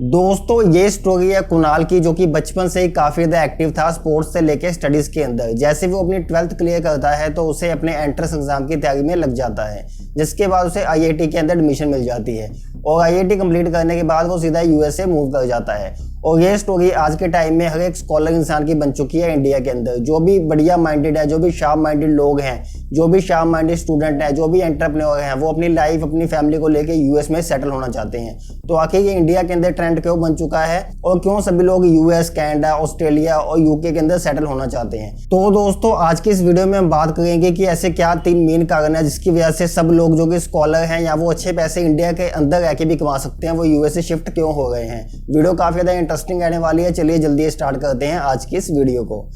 दोस्तों ये स्टोरी है कुणाल की, जो कि बचपन से ही काफ़ी ज़्यादा एक्टिव था स्पोर्ट्स से लेके स्टडीज़ के अंदर। जैसे वो अपनी 12th क्लियर करता है तो उसे अपने एंट्रेंस एग्जाम की तैयारी में लग जाता है, जिसके बाद उसे आईआईटी के अंदर एडमिशन मिल जाती है और आईआईटी कंप्लीट करने के बाद वो सीधा यूएसए मूव कर जाता है। और ये स्टोरी आज के टाइम में हर एक स्कॉलर इंसान की बन चुकी है इंडिया के अंदर। जो भी बढ़िया माइंडेड है, जो भी शार्प माइंडेड लोग हैं, जो भी शार्प माइंडेड स्टूडेंट हैं, जो भी एंटरप्रेन्योर हैं, वो अपनी लाइफ अपनी फैमिली को लेके यूएस में सेटल होना चाहते हैं। तो आखिर ये इंडिया के अंदर ट्रेंड क्यों बन चुका है और क्यों सभी लोग यूएस, कनाडा, ऑस्ट्रेलिया और यूके के अंदर सेटल होना चाहते हैं। तो दोस्तों आज की इस वीडियो में हम बात करेंगे कि ऐसे क्या 3 मेन कारण है जिसकी वजह से सब लोग जो कि स्कॉलर हैं या वो अच्छे पैसे इंडिया के अंदर रह के भी कमा सकते हैं, वो यूएस से शिफ्ट क्यों हो गए हैं। वीडियो काफी ज्यादा इंटरेस्टिंग रहने वाली है। चलिए जल्दी स्टार्ट करते हैं आज की इस वीडियो को।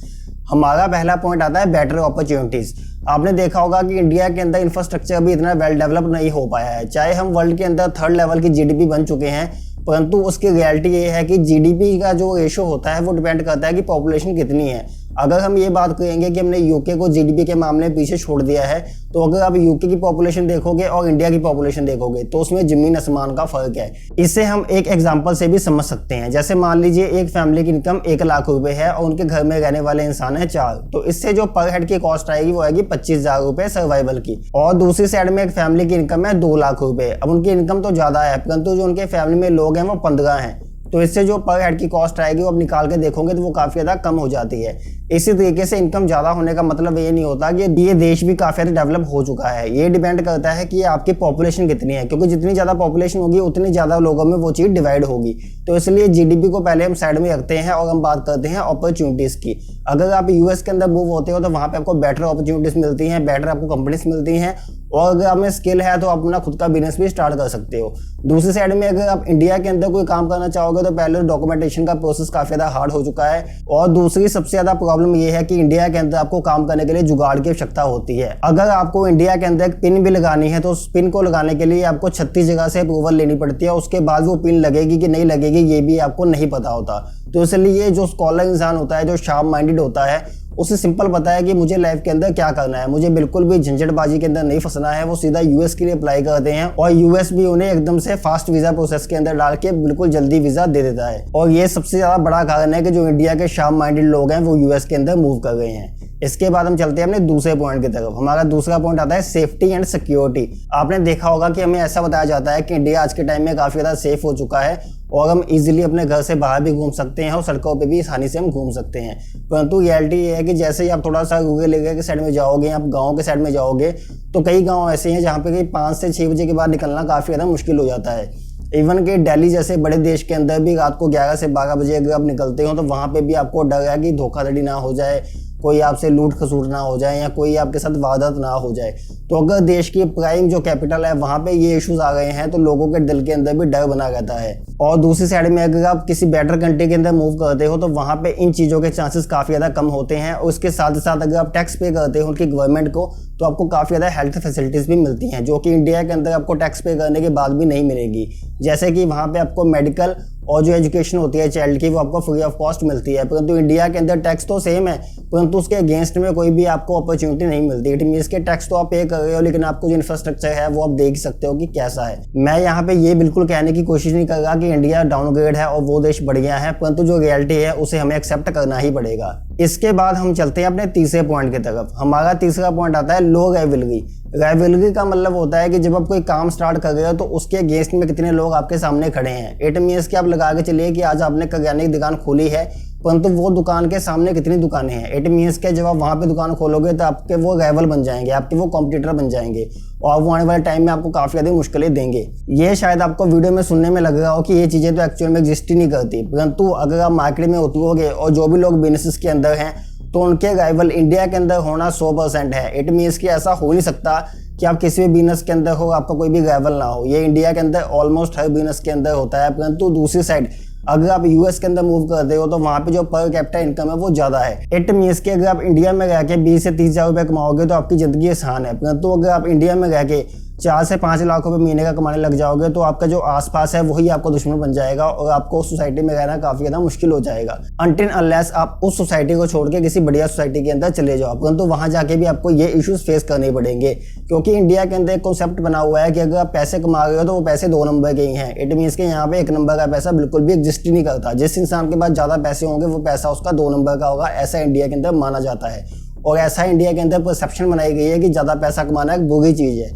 हमारा पहला पॉइंट आता है बेटर अपॉर्चुनिटीज। आपने देखा होगा कि इंडिया के अंदर इंफ्रास्ट्रक्चर अभी इतना वेल डेवलप नहीं हो पाया है। चाहे हम वर्ल्ड के अंदर 3rd लेवल की जीडीपी बन चुके हैं, परंतु उसकी रियलिटी ये है कि जीडीपी का जो रेशो होता है वो डिपेंड करता है कि पॉपुलेशन कितनी है। अगर हम ये बात करेंगे कि हमने यूके को जीडीपी के मामले में पीछे छोड़ दिया है, तो अगर आप यूके की पॉपुलेशन देखोगे और इंडिया की पॉपुलेशन देखोगे तो उसमें जमीन आसमान का फर्क है। इससे हम एक एग्जांपल से भी समझ सकते हैं। जैसे मान लीजिए एक फैमिली की इनकम 1 लाख रुपए है और उनके घर में रहने वाले इंसान है 4, तो इससे जो पर हेड की कॉस्ट आएगी वो आएगी 25,000 रुपए सर्वाइवल की। और दूसरी साइड में एक फैमिली की इनकम है 2 लाख रुपए। अब उनकी इनकम तो ज्यादा है, परंतु जो उनके फैमिली में लोग हैं वो 15 हैं, तो इससे जो पर हेड की कॉस्ट आएगी वो आप निकाल के देखोगे तो वो काफी ज्यादा कम हो जाती है। इसी तरीके से इनकम ज्यादा होने का मतलब ये नहीं होता कि ये देश भी काफी ज्यादा डेवलप हो चुका है। ये डिपेंड करता है कि आपकी पॉपुलेशन कितनी है, क्योंकि जितनी ज्यादा पॉपुलेशन होगी उतनी ज्यादा लोगों में वो चीज डिवाइड होगी। तो इसलिए जीडीपी को पहले हम साइड में रखते हैं और हम बात करते हैं अपॉर्चुनिटीज की। अगर आप यूएस के अंदर मूव होते हो तो वहां पे आपको बेटर अपॉर्चुनिटीज मिलती हैं, बेटर आपको कंपनीज मिलती हैं, और अगर आप में स्किल है तो आप अपना खुद का बिजनेस भी स्टार्ट कर सकते हो। दूसरी साइड में अगर आप इंडिया के अंदर कोई काम करना चाहोगे तो पहले डॉक्यूमेंटेशन का प्रोसेस काफी ज्यादा हार्ड हो चुका है, और दूसरी सबसे ज्यादा प्रॉब्लम ये है कि इंडिया के अंदर आपको काम करने के लिए जुगाड़ की आवश्यकता होती है। अगर आपको इंडिया के अंदर एक पिन भी लगानी है तो उस पिन को लगाने के लिए आपको 36 जगह से अप्रूवल लेनी पड़ती है। उसके बाद वो पिन लगेगी कि नहीं लगेगी ये भी आपको नहीं पता होता। तो इसलिए जो स्कॉलर इंसान होता है, जो शार्प माइंडेड होता है, उसे सिंपल पता है कि मुझे लाइफ के अंदर क्या करना है, मुझे बिल्कुल भी झंझटबाजी के अंदर नहीं फंसना है। वो सीधा यूएस के लिए अप्लाई करते हैं और यूएस भी उन्हें एकदम से फास्ट वीजा प्रोसेस के अंदर डाल के बिल्कुल जल्दी वीजा दे देता है। और ये सबसे ज्यादा बड़ा कारण है कि जो इंडिया के शार्प माइंडेड लोग हैं वो यूएस के अंदर मूव कर गए हैं। इसके बाद हम चलते हैं अपने दूसरे पॉइंट की तरफ। हमारा दूसरा पॉइंट आता है सेफ्टी एंड सिक्योरिटी। आपने देखा होगा कि हमें ऐसा बताया जाता है कि इंडिया आज के टाइम में काफी ज्यादा सेफ हो चुका है और हम इजीली अपने घर से बाहर भी घूम सकते हैं और सड़कों पे भी आसानी से हम घूम सकते हैं। परंतु रियलिटी ये है कि जैसे ही आप थोड़ा सा रूरल एरिया के साइड में जाओगे, आप गाँव के साइड में जाओगे, तो कई गाँव ऐसे हैं जहाँ पे 5 से 6 बजे के बाद निकलना काफी ज्यादा मुश्किल हो जाता है। इवन कि दिल्ली जैसे बड़े देश के अंदर भी रात को 11 से 12 बजे अगर आप निकलते हो तो वहाँ पे भी आपको डर है कि धोखाधड़ी ना हो जाए, कोई आपसे लूट खसूट ना हो जाए या कोई आपके साथ वारदात ना हो जाए। तो अगर देश की प्राइम जो कैपिटल है वहाँ पे ये इश्यूज आ गए हैं तो लोगों के दिल के अंदर भी डर बना रहता है। और दूसरी साइड में अगर आप किसी बेटर कंट्री के अंदर मूव करते हो तो वहाँ पे इन चीज़ों के चांसेस काफ़ी ज़्यादा कम होते हैं। और उसके साथ साथ अगर आप टैक्स पे करते हो उनकी गवर्नमेंट को तो आपको काफ़ी ज़्यादा हेल्थ फैसिलिटीज़ भी मिलती हैं, जो कि इंडिया के अंदर आपको टैक्स पे करने के बाद भी नहीं मिलेगी। जैसे कि वहाँ पे आपको मेडिकल और जो एजुकेशन होती है चाइल्ड की वो आपको फ्री ऑफ कॉस्ट मिलती है। परंतु इंडिया के अंदर टैक्स तो सेम है, परंतु उसके अगेंस्ट में कोई भी आपको अपॉर्चुनिटी नहीं मिलती। इट मीन्स के टैक्स तो आप पे कर रहे हो, लेकिन आपको जो इंफ्रास्ट्रक्चर है वो आप देख सकते हो कि कैसा है। मैं यहाँ पे ये बिल्कुल कहने की कोशिश नहीं कर रहा कि इंडिया डाउनग्रेड है और वो देश बढ़िया है, परंतु जो रियलिटी है उसे हमें एक्सेप्ट करना ही पड़ेगा। इसके बाद हम चलते हैं अपने तीसरे पॉइंट की तरफ। हमारा तीसरा पॉइंट आता है लो राइवलरी। राइवलरी का मतलब होता है कि जब आप कोई काम स्टार्ट कर रहे हो तो उसके अगेंस्ट में कितने लोग आपके सामने खड़े हैं। इट मीन्स कि आप लगा के चलिए कि आज आपने करियाने की दुकान खोली है, परंतु वो दुकान के सामने कितनी दुकानें हैं। इट मीन्स के जब आप वहाँ पे दुकान खोलोगे तो आपके वो राइवल बन जाएंगे, आपके वो कॉम्पिटिटर बन जाएंगे और वो आने वाले टाइम में आपको काफ़ी ज़्यादा मुश्किलें देंगे। ये शायद आपको वीडियो में सुनने में लग रहा हो कि ये चीज़ें तो एक्चुअल में एग्जिस्ट ही नहीं करती, परंतु अगर आप मार्केट में उतरोगे और जो भी लोग बिजनेस के अंदर हैं तो उनके राइवल इंडिया के अंदर होना 100% है। इट मीन्स कि ऐसा हो नहीं सकता कि आप किसी भी बिजनेस के अंदर हो आपका कोई भी राइवल ना हो। ये इंडिया के अंदर ऑलमोस्ट हर बिजनेस के अंदर होता है। परंतु दूसरी साइड अगर आप यूएस के अंदर मूव करते हो तो वहाँ पे जो पर कैपिटा इनकम है वो ज़्यादा है। इट मीन्स कि अगर आप इंडिया में रह के 20 से 30 हज़ार रुपये कमाओगे तो आपकी ज़िंदगी आसान है, परंतु अगर आप इंडिया में रह के 4 से 5 लाख रुपए महीने का कमाने लग जाओगे तो आपका जो आसपास है वही आपको दुश्मन बन जाएगा और आपको उस सोसाइटी में रहना काफी ज्यादा मुश्किल हो जाएगा, अनटिल अनलेस आप उस सोसाइटी को छोड़ के किसी बढ़िया सोसाइटी के अंदर चले जाओ। परंतु वहां जाके भी आपको ये इश्यूज फेस करने पड़ेंगे, क्योंकि इंडिया के अंदर एक कॉन्सेप्ट बना हुआ है कि अगर आप पैसे कमा रहे हो तो वो पैसे 2 नंबर के ही हैं। इट मीन्स के यहाँ पे 1 नंबर का पैसा बिल्कुल भी एग्जिस्ट ही नहीं करता। जिस इंसान के पास ज्यादा पैसे होंगे वो पैसा उसका 2 नंबर का होगा, ऐसा इंडिया के अंदर माना जाता है। और ऐसा इंडिया के अंदर परसेप्शन बनाई गई है कि ज्यादा पैसा कमाना एक बुरी चीज है।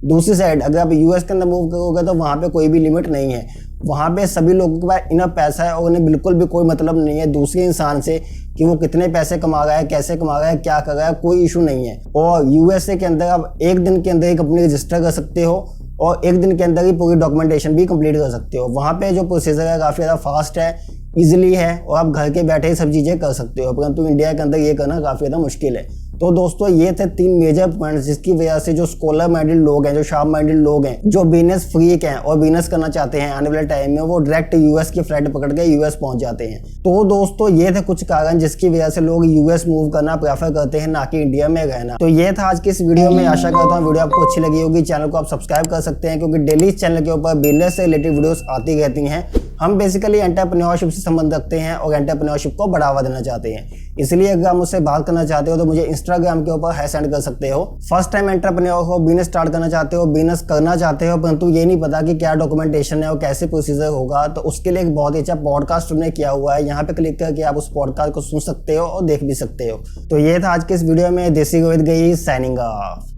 दूसरी साइड अगर आप यूएस के अंदर मूव करोगे तो वहाँ पे कोई भी लिमिट नहीं है, वहाँ पे सभी लोगों के पास इनफ पैसा है और उन्हें बिल्कुल भी कोई मतलब नहीं है दूसरे इंसान से कि वो कितने पैसे कमा रहा है, कैसे कमा रहा है, क्या कर रहा है, कोई इशू नहीं है। और यूएसए के अंदर आप 1 दिन के अंदर ही कंपनी रजिस्टर कर सकते हो और 1 दिन के अंदर ही पूरी डॉक्यूमेंटेशन भी कंप्लीट कर सकते हो। वहाँ पे जो प्रोसीजर है काफ़ी ज़्यादा फास्ट है, इजीली है और आप घर के बैठे ही सब चीज़ें कर सकते हो, परंतु इंडिया के अंदर ये करना काफ़ी ज़्यादा मुश्किल है। तो दोस्तों ये थे 3 मेजर पॉइंट्स जिसकी वजह से जो स्कॉलर माइंडेड लोग हैं, जो शार्प माइंडेड लोग हैं, जो बिजनेस फ्रीक हैं और बिजनेस करना चाहते हैं आने वाले टाइम में, वो डायरेक्ट यूएस की फ्लाइट पकड़ के यूएस पहुंच जाते हैं। तो दोस्तों ये थे कुछ कारण जिसकी वजह से लोग यूएस मूव करना प्रेफर करते हैं, ना कि इंडिया में रहना। तो ये था आज की इस वीडियो में। आशा करता हूँ वीडियो आपको अच्छी लगी होगी। चैनल को आप सब्सक्राइब कर सकते हैं क्योंकि डेली इस चैनल के ऊपर बिजनेस से रिलेटेड वीडियोस आती रहती हैं। हम बेसिकली एंटरप्रेन्योरशिप से संबंध रखते हैं और एंटरप्रेन्योरशिप को बढ़ावा देना चाहते हैं। इसलिए अगर आप मुझसे बात करना चाहते हो तो मुझे इंस्टाग्राम के ऊपर हाई सेंड कर सकते हो। फर्स्ट टाइम एंटरप्रेन्योर हो, बिजनेस स्टार्ट करना चाहते हो, बिजनेस करना चाहते हो, परंतु ये नहीं पता कि क्या डॉक्यूमेंटेशन है और कैसे प्रोसीजर होगा, तो उसके लिए एक बहुत ही अच्छा पॉडकास्ट हमने किया हुआ है। यहाँ पे क्लिक करके आप उस पॉडकास्ट को सुन सकते हो और देख भी सकते हो। तो ये था आज के इस वीडियो में। देसी गोविंद गई साइनिंग ऑफ।